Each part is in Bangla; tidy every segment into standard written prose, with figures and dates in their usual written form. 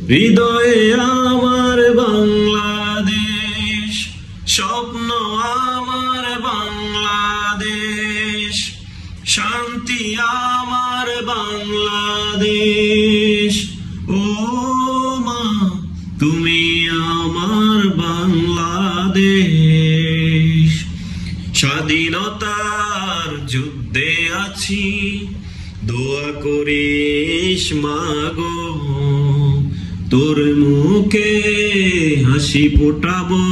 হৃদয়ে আমার বাংলাদেশ, স্বপ্ন আমার বাংলাদেশ, শান্তি আমার বাংলাদেশ। ও মা, তুমি আমার বাংলাদেশ। স্বাধীনতার যুদ্ধে আছি, দোয়া করিস মাগো, তোর মুখে হাসি ফোটাবো।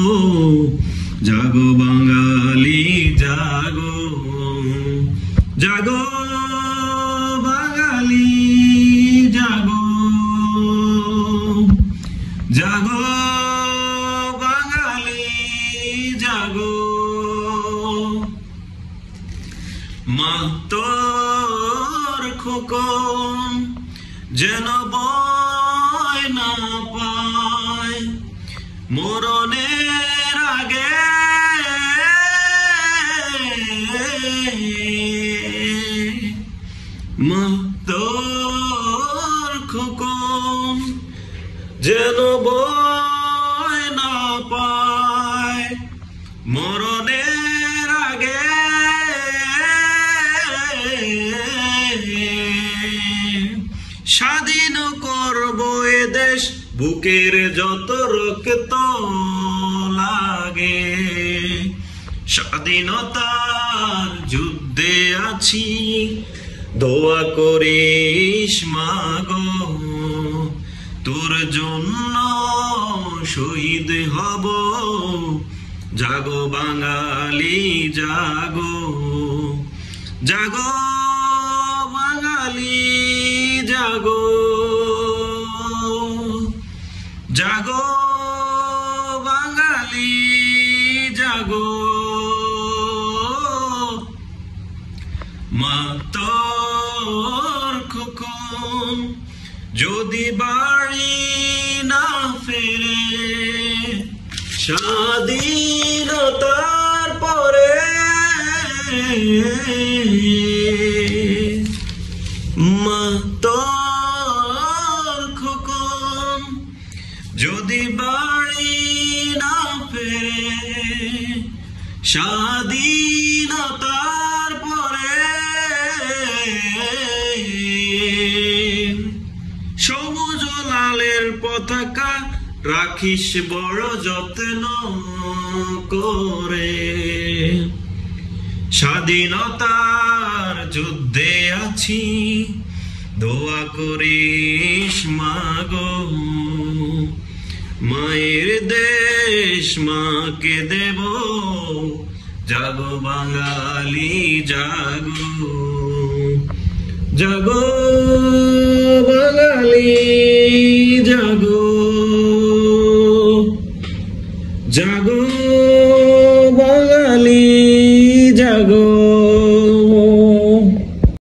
জাগো বাঙালি জাগো, জাগো বাঙালি জাগো, জাগো বাঙালি জাগো। মা তোর খোকন যেন বয় না পায় মরণের আগে, মা তোর খোকন যেন বয় না পায় মরণের আগে। স্বাধীন করব এ দেশ, বুকের যত রক্ত লাগে। স্বাধীনতার যুদ্ধে আছি, দোয়া করিস মাগো, তোর জন্য শহীদ হব। জাগো বাঙালি জাগো, জাগো বাঙালি জাগো, জাগো বাঙালি জাগো। মা তোর খোকন যদি বাড়ি না ফেরে স্বাধীনতার পরে, মা তোর খোকন যদি বাড়ি না ফেরে স্বাধীনতার পরে, সবুজ লালের পতাকা রাখিস বড় যত্ন করে। স্বাধীনতার যুদ্ধে আছি, দোয়া করিস মাগো, মায়ের দেশ মাকে দেব। জাগো বাঙালি জাগো, জাগো বাঙালি জাগো, জাগো বাঙালি জাগো।